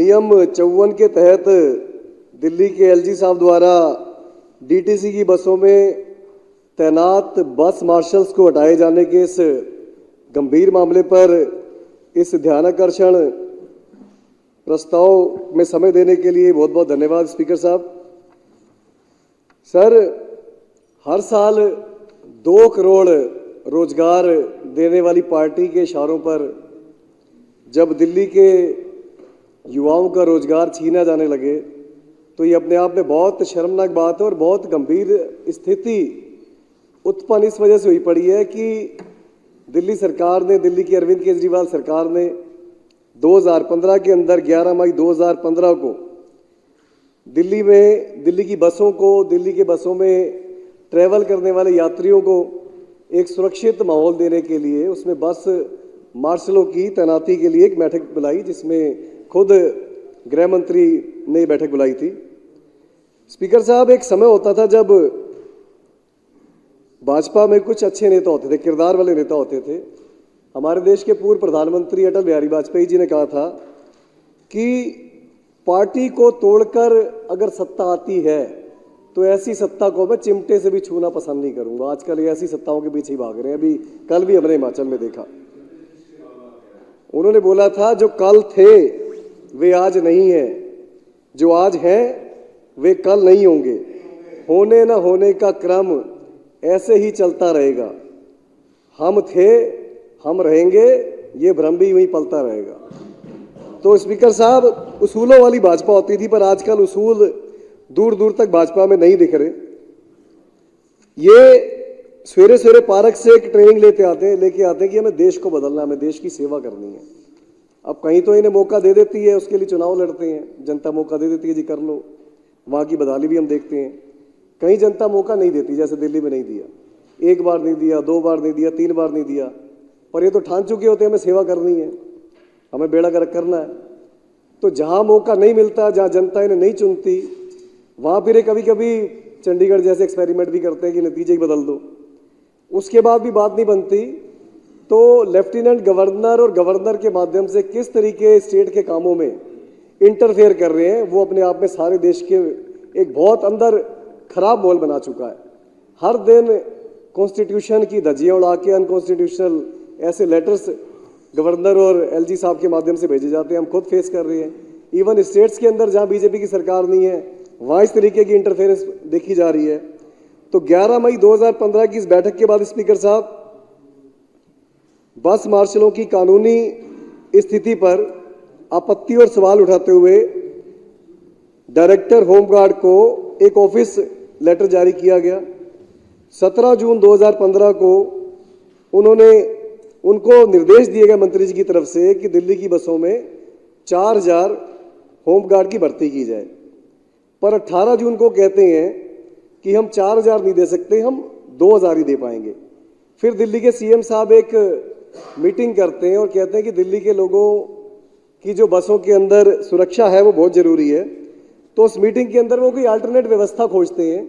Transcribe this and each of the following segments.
नियम 54 के तहत दिल्ली के एलजी साहब द्वारा डीटीसी की बसों में तैनात बस मार्शल्स को हटाए जाने के इस गंभीर मामले पर इस ध्यानाकर्षण प्रस्ताव में समय देने के लिए बहुत बहुत धन्यवाद स्पीकर साहब। सर, हर साल 2 करोड़ रोजगार देने वाली पार्टी के इशारों पर जब दिल्ली के युवाओं का रोजगार छीना जाने लगे तो ये अपने आप में बहुत शर्मनाक बात है और बहुत गंभीर स्थिति उत्पन्न इस वजह से हुई पड़ी है कि दिल्ली सरकार ने, दिल्ली की अरविंद केजरीवाल सरकार ने 2015 के अंदर 11 मई 2015 को दिल्ली की बसों में ट्रैवल करने वाले यात्रियों को एक सुरक्षित माहौल देने के लिए उसमें बस मार्शलों की तैनाती के लिए एक बैठक बुलाई, जिसमें खुद गृह मंत्री ने बैठक बुलाई थी। स्पीकर साहब, एक समय होता था जब भाजपा में कुछ अच्छे नेता होते थे, किरदार वाले नेता होते थे। हमारे देश के पूर्व प्रधानमंत्री अटल बिहारी वाजपेयी जी ने कहा था कि पार्टी को तोड़कर अगर सत्ता आती है तो ऐसी सत्ता को मैं चिमटे से भी छूना पसंद नहीं करूंगा। आजकल ये ऐसी सत्ताओं के पीछे ही भाग रहे हैं। अभी कल भी हमने हिमाचल में देखा, उन्होंने बोला था जो कल थे वे आज नहीं है, जो आज हैं वे कल नहीं होंगे, होने न होने का क्रम ऐसे ही चलता रहेगा, हम थे हम रहेंगे, ये भ्रम भी वहीं पलता रहेगा। तो स्पीकर साहब, उसूलों वाली भाजपा होती थी, पर आजकल उसूल दूर दूर तक भाजपा में नहीं दिख रहे। ये सवेरे सवेरे पार्क से एक ट्रेनिंग लेके आते हैं कि हमें देश को बदलना है, हमें देश की सेवा करनी है। अब कहीं तो इन्हें मौका दे देती है, उसके लिए चुनाव लड़ते हैं, जनता मौका दे देती है, जी कर लो, वहाँ की बदहाली भी हम देखते हैं। कहीं जनता मौका नहीं देती, जैसे दिल्ली में नहीं दिया, 1 बार नहीं दिया, 2 बार नहीं दिया, 3 बार नहीं दिया, पर ये तो ठान चुके होते हैं हमें सेवा करनी है, हमें बेड़ा गर्क करना है। तो जहाँ मौका नहीं मिलता, जहाँ जनता इन्हें नहीं चुनती, वहाँ फिर कभी कभी चंडीगढ़ जैसे एक्सपेरिमेंट भी करते हैं कि नतीजे ही बदल दो। उसके बाद भी बात नहीं बनती तो लेफ्टिनेंट गवर्नर और गवर्नर के माध्यम से किस तरीके स्टेट के कामों में इंटरफेयर कर रहे हैं, वो अपने आप में सारे देश के एक बहुत अंदर खराब माहौल बना चुका है। हर दिन कॉन्स्टिट्यूशन की धज्जियां उड़ा के अनकॉन्स्टिट्यूशनल ऐसे लेटर्स गवर्नर और एलजी साहब के माध्यम से भेजे जाते हैं, हम खुद फेस कर रहे हैं। इवन स्टेट्स के अंदर जहां बीजेपी की सरकार नहीं है, वहां इस तरीके की इंटरफेरेंस देखी जा रही है। तो 11 मई 2015 की इस बैठक के बाद स्पीकर साहब, बस मार्शलों की कानूनी स्थिति पर आपत्ति और सवाल उठाते हुए डायरेक्टर होमगार्ड को एक ऑफिस लेटर जारी किया गया। 17 जून 2015 को उनको निर्देश दिए गए मंत्री जी की तरफ से कि दिल्ली की बसों में 4000 होमगार्ड की भर्ती की जाए, पर 18 जून को कहते हैं कि हम 4000 नहीं दे सकते, हम 2000 ही दे पाएंगे। फिर दिल्ली के सीएम साहब एक मीटिंग करते हैं और कहते हैं कि दिल्ली के लोगों की जो बसों के अंदर सुरक्षा है वो बहुत जरूरी है। तो उस मीटिंग के अंदर वो कोई अल्टरनेट व्यवस्था खोजते हैं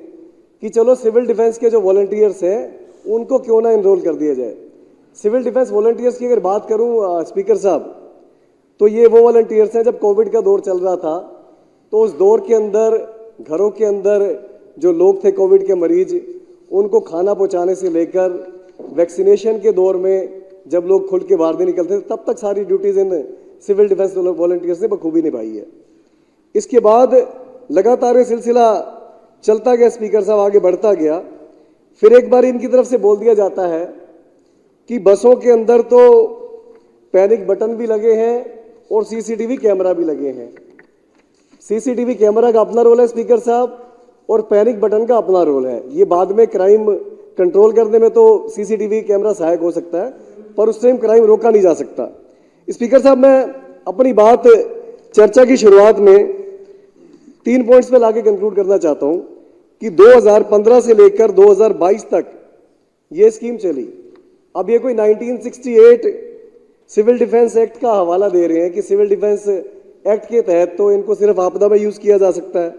कि चलो सिविल डिफेंस के जो वॉलंटियर्स हैं उनको क्यों ना इनरोल कर दिया जाए। सिविल डिफेंस वॉलंटियर्स की अगर बात करूं स्पीकर साहब, तो ये वो वॉलंटियर्स हैं, जब कोविड का दौर चल रहा था तो उस दौर के अंदर घरों के अंदर जो लोग थे कोविड के मरीज, उनको खाना पहुंचाने से लेकर वैक्सीनेशन के दौर में जब लोग खुल के बाहर नहीं निकलते थे, तब तक सारी ड्यूटीज इन सिविल डिफेंस वॉलंटियर्स ने बखूबी निभाई है। इसके बाद लगातार ये सिलसिला चलता गया स्पीकर साहब, आगे बढ़ता गया। फिर एक बार इनकी तरफ से बोल दिया जाता है कि बसों के अंदर तो पैनिक बटन भी लगे हैं और सीसीटीवी कैमरा भी लगे हैं। सीसीटीवी कैमरा का अपना रोल है स्पीकर साहब, और पैनिक बटन का अपना रोल है। ये बाद में क्राइम कंट्रोल करने में तो सीसीटीवी कैमरा सहायक हो सकता है, पर उससे क्राइम रोका नहीं जा सकता। स्पीकर साहब, मैं अपनी बात चर्चा की शुरुआत में 3 पॉइंट्स पे लाके कंक्लूड करना चाहता हूं कि 2015 से लेकर 2022 तक ये स्कीम चली। अब ये कोई 1968 सिविल डिफेंस एक्ट का हवाला दे रहे हैं कि सिविल डिफेंस एक्ट के तहत तो इनको सिर्फ आपदा में यूज किया जा सकता है,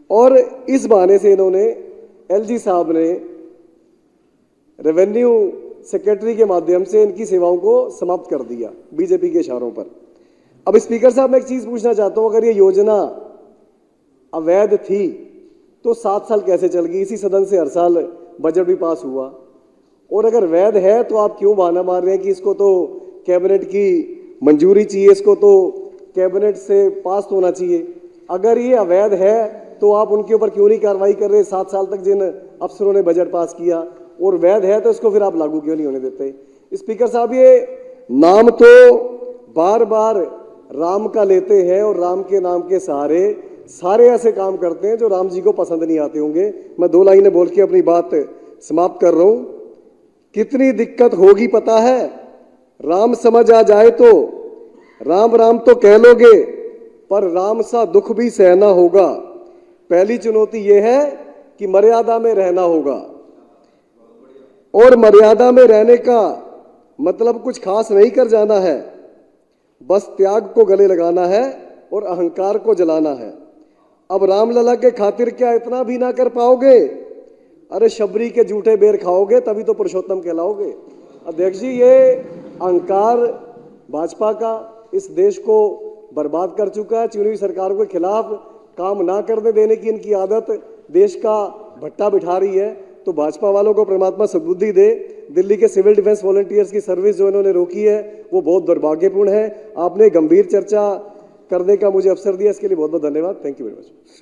और इस बहाने से इन्होंने एलजी साहब ने रेवेन्यू सेक्रेटरी के माध्यम से इनकी सेवाओं को समाप्त कर दिया बीजेपी के इशारों पर। अब स्पीकर साहब मैं एक चीज पूछना चाहता हूं, अगर ये योजना अवैध थी तो 7 साल कैसे चल गई? इसी सदन से हर साल बजट भी पास हुआ। और अगर वैध है तो आप क्यों बहाना मार रहे हैं कि इसको तो कैबिनेट की मंजूरी चाहिए, इसको तो कैबिनेट से पास होना चाहिए? अगर ये अवैध है तो आप उनके ऊपर क्यों नहीं कार्रवाई कर रहे? 7 साल तक जिन अफसरों ने बजट पास किया, और वैध है तो इसको फिर आप लागू क्यों नहीं होने देते? स्पीकर साहब, ये नाम तो बार बार राम का लेते हैं और राम के नाम के सहारे सारे ऐसे काम करते हैं जो राम जी को पसंद नहीं आते होंगे। मैं 2 लाइनें बोल के अपनी बात समाप्त कर रहा हूं। कितनी दिक्कत होगी पता है? राम समझ आ जाए तो राम राम तो कह लोगे, पर राम सा दुख भी सहना होगा। पहली चुनौती यह है कि मर्यादा में रहना होगा, और मर्यादा में रहने का मतलब कुछ खास नहीं कर जाना है, बस त्याग को गले लगाना है और अहंकार को जलाना है। अब रामलला के खातिर क्या इतना भी ना कर पाओगे? अरे शबरी के जूठे बेर खाओगे तभी तो पुरुषोत्तम कहलाओगे। अध्यक्ष जी, ये अहंकार भाजपा का इस देश को बर्बाद कर चुका है। चुनी हुई सरकारों के खिलाफ काम ना करने देने की इनकी आदत देश का भट्टा बिठा रही है। तो भाजपा वालों को परमात्मा सद्बुद्धि दे। दिल्ली के सिविल डिफेंस वॉलंटियर्स की सर्विस जो इन्होंने रोकी है वो बहुत दुर्भाग्यपूर्ण है। आपने गंभीर चर्चा करने का मुझे अवसर दिया, इसके लिए बहुत बहुत धन्यवाद। Thank you very much.